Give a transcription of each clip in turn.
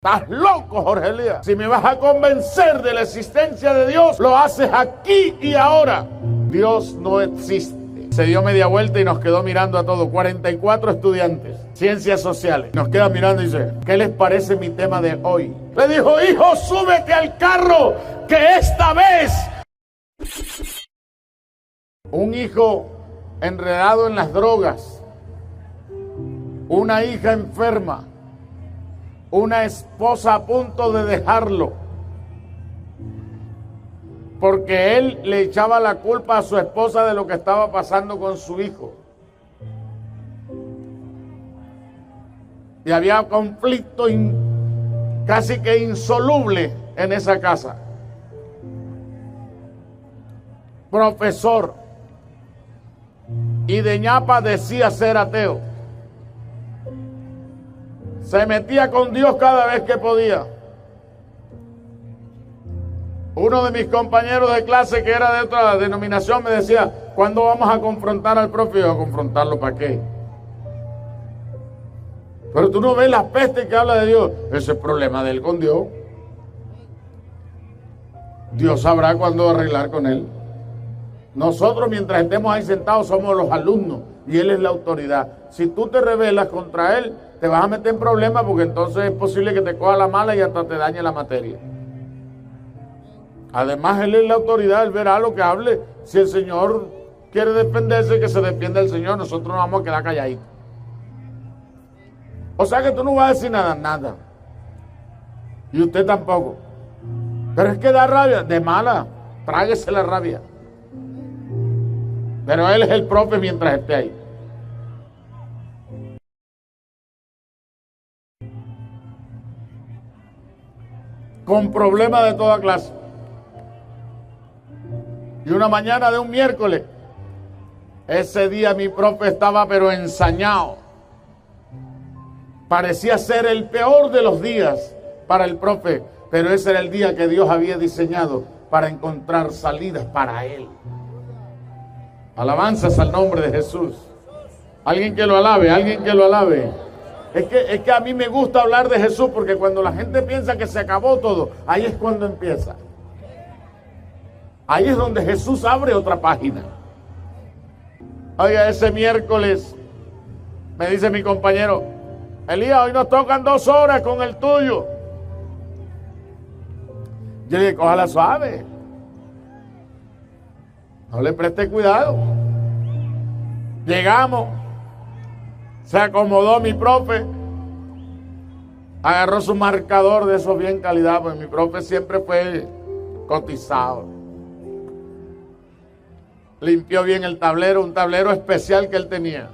Estás loco, Jorge Elías. Si me vas a convencer de la existencia de Dios, lo haces aquí y ahora. Dios no existe. Se dio media vuelta y nos quedó mirando a todos. 44 estudiantes, ciencias sociales. Nos queda mirando y dice, ¿qué les parece mi tema de hoy? Le dijo, hijo, súbete al carro, que esta vez... Un hijo enredado en las drogas. Una hija enferma. Una esposa a punto de dejarlo, porque él le echaba la culpa a su esposa de lo que estaba pasando con su hijo. Y había conflicto casi que insoluble en esa casa. Profesor, y de ñapa decía ser ateo. Se metía con Dios cada vez que podía. Uno de mis compañeros de clase que era de otra denominación me decía, ¿cuándo vamos a confrontar al profe? ¿A confrontarlo para qué? Pero tú no ves la peste que habla de Dios. Ese es problema de él con Dios. Dios sabrá cuándo arreglar con él. Nosotros, mientras estemos ahí sentados, somos los alumnos y él es la autoridad. Si tú te rebelas contra él, te vas a meter en problemas, porque entonces es posible que te coja la mala y hasta te dañe la materia. Además, él es la autoridad, él verá lo que hable. Si el Señor quiere defenderse, que se defienda el Señor, nosotros nos vamos a quedar calladitos. O sea que tú no vas a decir nada. Y usted tampoco. Pero es que da rabia, de mala, tráguese la rabia. Pero él es el profe mientras esté ahí. Con problemas de toda clase. Y una mañana de un miércoles, ese día mi profe estaba pero ensañado. Parecía ser el peor de los días para el profe, pero ese era el día que Dios había diseñado para encontrar salidas para él. Alabanzas al nombre de Jesús. Alguien que lo alabe, alguien que lo alabe. Es que a mí me gusta hablar de Jesús, porque cuando la gente piensa que se acabó todo, ahí es cuando empieza. Ahí es donde Jesús abre otra página. Oiga, ese miércoles me dice mi compañero, Elías, hoy nos tocan 2 horas con el tuyo. Yo le dije, cójala suave. No le preste cuidado. Llegamos. Se acomodó mi profe, agarró su marcador de esos bien calidad, porque mi profe siempre fue cotizado. Limpió bien el tablero, un tablero especial que él tenía.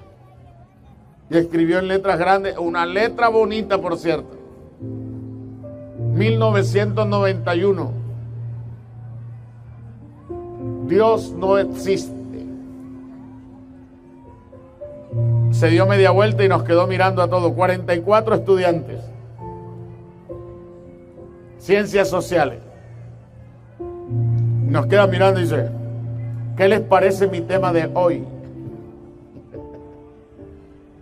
Y escribió en letras grandes, una letra bonita, por cierto. 1991. Dios no existe. Se dio media vuelta y nos quedó mirando a todos. 44 estudiantes, ciencias sociales. Nos queda mirando y dice, ¿qué les parece mi tema de hoy?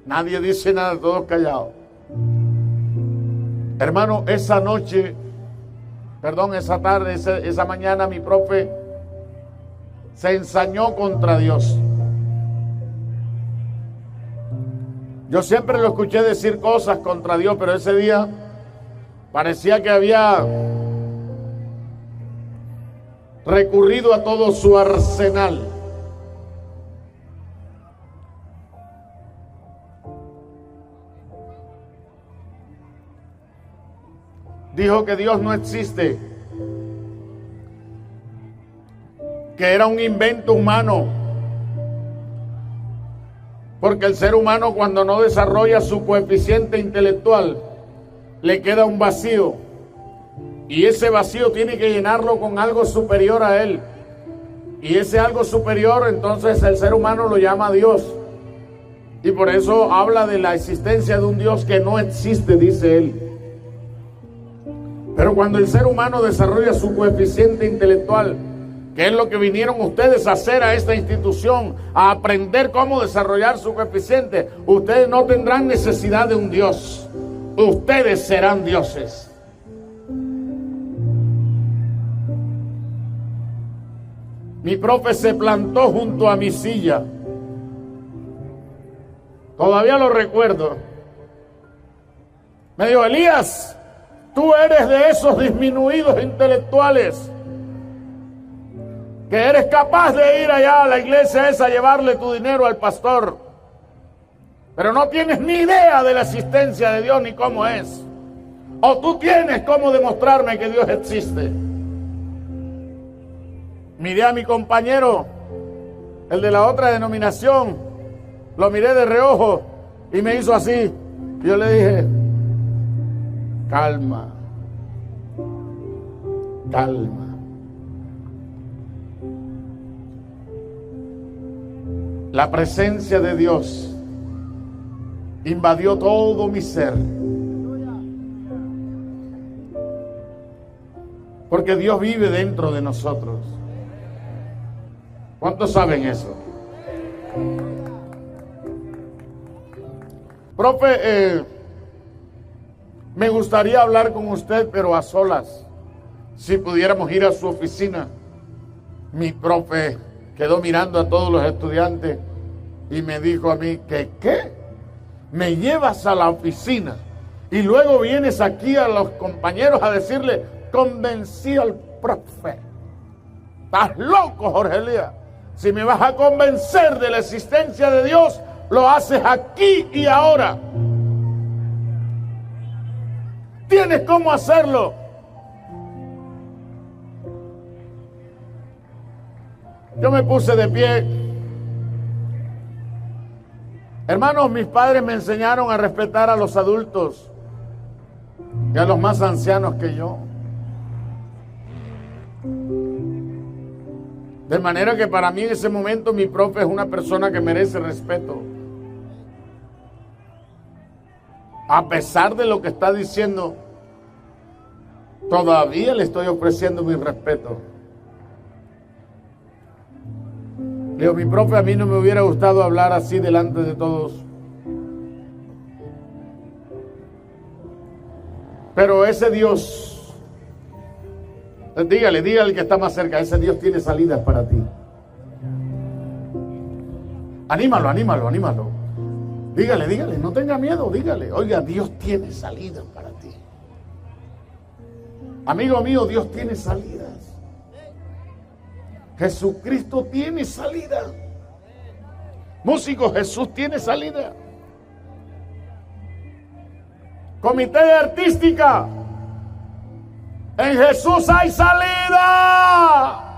Nadie dice nada, todos callados. Hermano, esa tarde, esa mañana mi profe se ensañó contra Dios. Yo siempre lo escuché decir cosas contra Dios, pero ese día parecía que había recurrido a todo su arsenal. Dijo que Dios no existe, que era un invento humano. Porque el ser humano, cuando no desarrolla su coeficiente intelectual, le queda un vacío. Y ese vacío tiene que llenarlo con algo superior a él. Y ese algo superior, entonces el ser humano lo llama Dios. Y por eso habla de la existencia de un Dios que no existe, dice él. Pero cuando el ser humano desarrolla su coeficiente intelectual, que es lo que vinieron ustedes a hacer a esta institución, a aprender cómo desarrollar su coeficiente, ustedes no tendrán necesidad de un Dios. Ustedes serán dioses. mi profe se plantó junto a mi silla. Todavía lo recuerdo. Me dijo: Elías, tú eres de esos disminuidos intelectuales que eres capaz de ir allá a la iglesia esa a llevarle tu dinero al pastor, pero no tienes ni idea de la existencia de Dios ni cómo es. O tú tienes cómo demostrarme que Dios existe. Miré a mi compañero, el de la otra denominación, lo miré de reojo y me hizo así. Yo le dije: calma, calma. La presencia de Dios invadió todo mi ser. Porque Dios vive dentro de nosotros. ¿Cuántos saben eso? Profe, me gustaría hablar con usted, pero a solas. Si pudiéramos ir a su oficina. Mi profe quedó mirando a todos los estudiantes y me dijo a mí: ¿qué? Me llevas a la oficina y luego vienes aquí a los compañeros a decirle: convencí al profe. Estás loco, Jorge Elías. Si me vas a convencer de la existencia de Dios, lo haces aquí y ahora. Tienes cómo hacerlo. Yo me puse de pie. Hermanos, mis padres me enseñaron a respetar a los adultos y a los más ancianos que yo. De manera que para mí en ese momento mi profe es una persona que merece respeto. A pesar de lo que está diciendo, todavía le estoy ofreciendo mi respeto. Le digo: mi profe, a mí no me hubiera gustado hablar así delante de todos. Pero ese Dios, dígale al que está más cerca, ese Dios tiene salidas para ti. Anímalo. Dígale, no tenga miedo, dígale: oiga, Dios tiene salidas para ti. Amigo mío, Dios tiene salidas. Jesucristo tiene salida. Músicos, Jesús tiene salida. Comité de artística, en Jesús hay salida.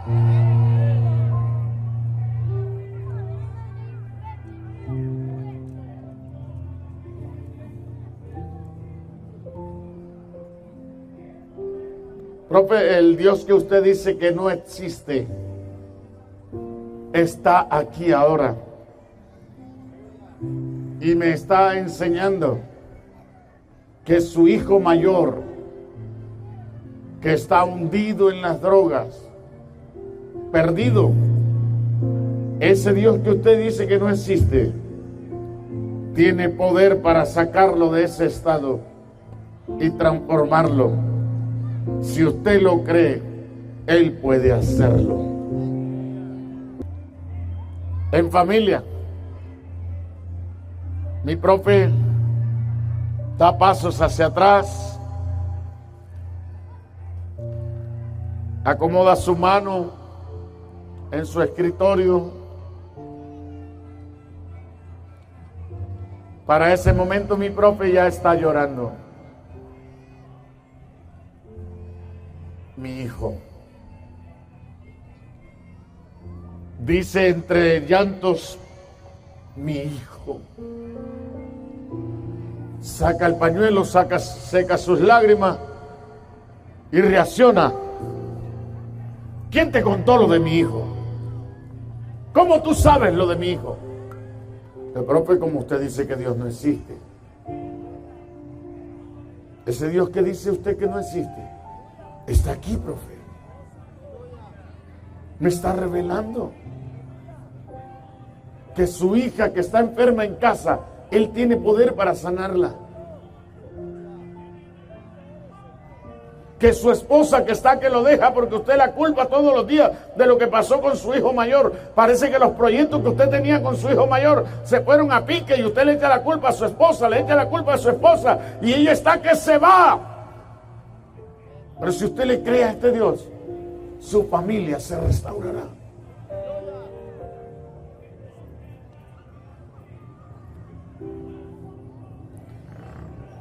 Profe, el Dios que usted dice que no existe está aquí ahora y me está enseñando que su hijo mayor, que está hundido en las drogas, perdido, ese Dios que usted dice que no existe, tiene poder para sacarlo de ese estado y transformarlo. Si usted lo cree, Él puede hacerlo. En familia, mi profe da pasos hacia atrás, acomoda su mano en su escritorio. Para ese momento mi profe ya está llorando. Mi hijo. Dice entre llantos: mi hijo. Saca el pañuelo, seca sus lágrimas y reacciona. ¿Quién te contó lo de mi hijo? ¿Cómo tú sabes lo de mi hijo? El profe, como usted dice que Dios no existe, ese Dios que dice usted que no existe, está aquí, profe. Me está revelando que su hija que está enferma en casa, Él tiene poder para sanarla. que su esposa que está que lo deja porque usted la culpa todos los días de lo que pasó con su hijo mayor. Parece que los proyectos que usted tenía con su hijo mayor se fueron a pique y usted le echa la culpa a su esposa, le echa la culpa a su esposa y ella está que se va. Pero si usted le cree a este Dios, su familia se restaurará.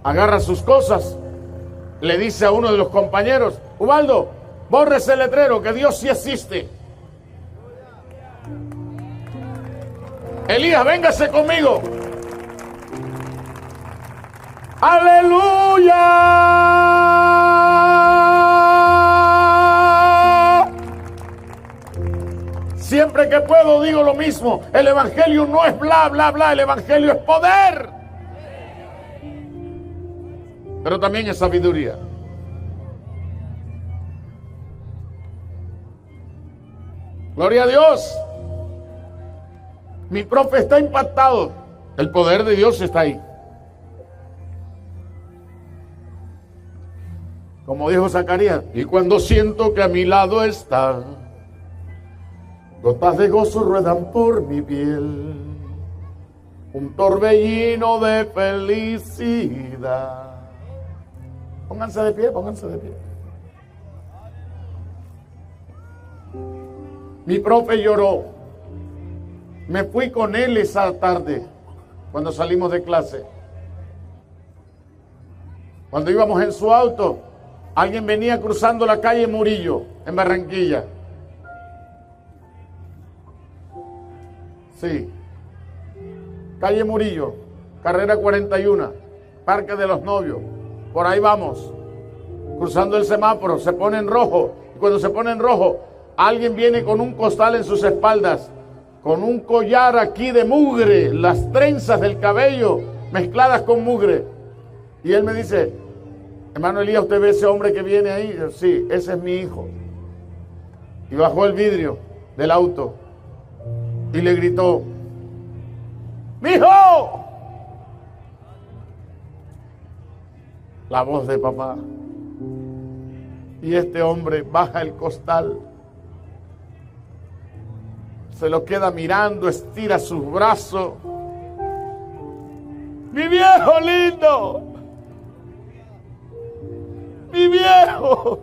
Agarra sus cosas, le dice a uno de los compañeros: Ubaldo, borre ese letrero, que Dios sí existe. Elías, véngase conmigo. ¡Aleluya! Siempre que puedo digo lo mismo. El evangelio no es bla, bla, bla. El evangelio es poder. Pero también es sabiduría. Gloria a Dios. Mi profe está impactado. El poder de Dios está ahí. Como dijo Zacarías: y cuando siento que a mi lado está, gotas de gozo ruedan por mi piel, un torbellino de felicidad. Pónganse de pie, pónganse de pie. Mi profe lloró. Me fui con él esa tarde, cuando salimos de clase. Cuando íbamos en su auto, alguien venía cruzando la calle Murillo, en Barranquilla. Sí. Calle Murillo, carrera 41, Parque de los Novios. Por ahí vamos, cruzando el semáforo, se pone en rojo. Y cuando se pone en rojo, alguien viene con un costal en sus espaldas, con un collar aquí de mugre, las trenzas del cabello mezcladas con mugre. Y él me dice: hermano Elías, ¿usted ve ese hombre que viene ahí? Yo, sí, ese es mi hijo. Y bajó el vidrio del auto y le gritó: ¡mijo! La voz de papá. Y este hombre baja el costal, se lo queda mirando, estira sus brazos. ¡Mi viejo lindo! ¡Mi viejo!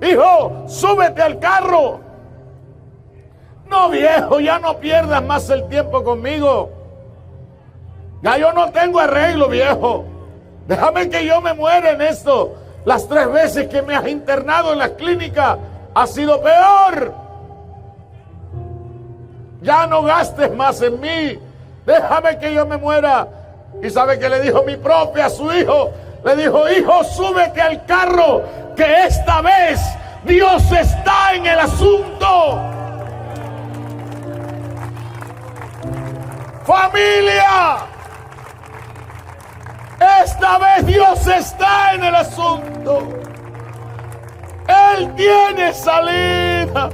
¡Hijo, súbete al carro! No, viejo, ya no pierdas más el tiempo conmigo. Ya yo no tengo arreglo, viejo. Déjame que yo me muera en esto. Las 3 veces que me has internado en la clínica ha sido peor. Ya no gastes más en mí. Déjame que yo me muera. ¿Y sabe qué le dijo mi profe a su hijo? Le dijo: hijo, súbete al carro, que esta vez Dios está en el asunto. Familia, esta vez Dios está en el asunto. Él tiene salida.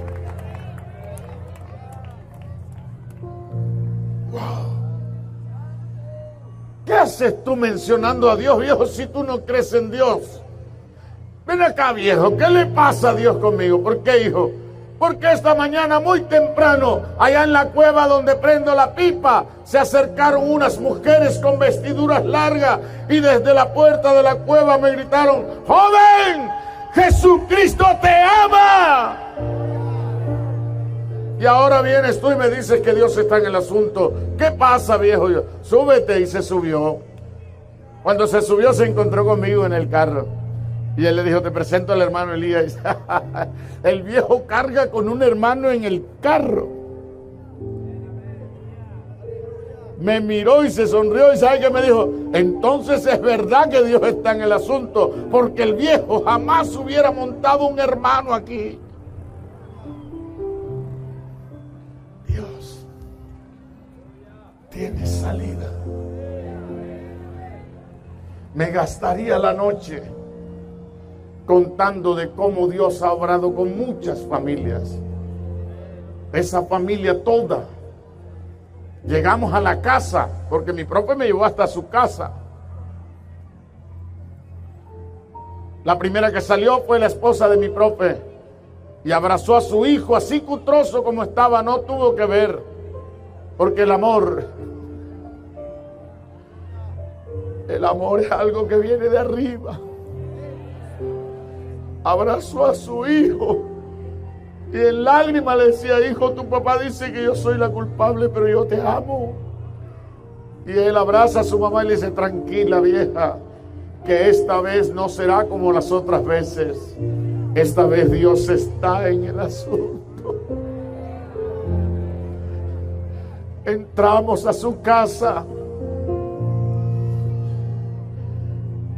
Wow. ¿Qué haces tú mencionando a Dios, viejo, si tú no crees en Dios? Ven acá, viejo, ¿qué le pasa a Dios conmigo? ¿Por qué, hijo? Porque esta mañana muy temprano, allá en la cueva donde prendo la pipa, se acercaron unas mujeres con vestiduras largas y desde la puerta de la cueva me gritaron: ¡joven! ¡Jesucristo te ama! Y ahora vienes tú y me dices que Dios está en el asunto. ¿Qué pasa, viejo? Yo, súbete. Y se subió. Cuando se subió se encontró conmigo en el carro. Y él le dijo: te presento al hermano Elías. El viejo carga con un hermano en el carro. Me miró y se sonrió y ¿sabe qué me dijo? Entonces es verdad que Dios está en el asunto, porque el viejo jamás hubiera montado un hermano aquí. Dios tiene salida. Me gastaría la noche contando de cómo Dios ha obrado con muchas familias. Esa familia toda. Llegamos a la casa, porque mi profe me llevó hasta su casa. La primera que salió fue la esposa de mi profe y abrazó a su hijo así cutroso como estaba, no tuvo que ver, porque el amor es algo que viene de arriba. Abrazó a su hijo y en lágrimas le decía: hijo, tu papá dice que yo soy la culpable, pero yo te amo. Y él abraza a su mamá y le dice: tranquila, vieja, que esta vez no será como las otras veces. Esta vez Dios está en el asunto. Entramos a su casa.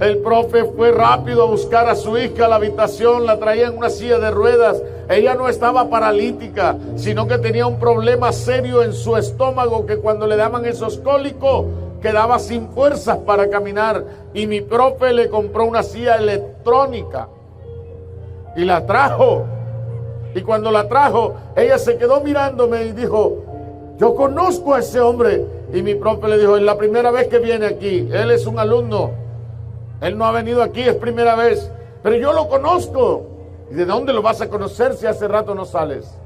El profe fue rápido a buscar a su hija a la habitación, la traía en una silla de ruedas. Ella no estaba paralítica, sino que tenía un problema serio en su estómago, que cuando le daban esos cólicos quedaba sin fuerzas para caminar. Y mi profe le compró una silla electrónica y la trajo. Y cuando la trajo, ella se quedó mirándome y dijo: yo conozco a ese hombre. Y mi profe le dijo: es la primera vez que viene aquí, él es un alumno. Él no ha venido aquí, es primera vez, pero yo lo conozco. ¿Y de dónde lo vas a conocer si hace rato no sales?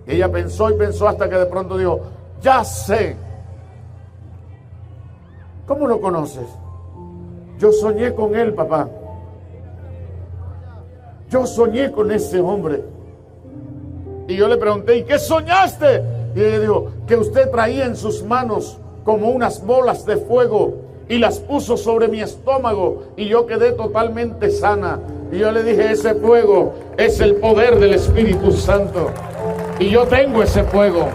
Y ella pensó y pensó hasta que de pronto dijo: ya sé. ¿Cómo lo conoces? Yo soñé con él, papá. Yo soñé con ese hombre. Y yo le pregunté: ¿y qué soñaste? Y ella dijo: que usted traía en sus manos como unas bolas de fuego y las puso sobre mi estómago y yo quedé totalmente sana. Y yo le dije: ese fuego es el poder del Espíritu Santo y yo tengo ese fuego.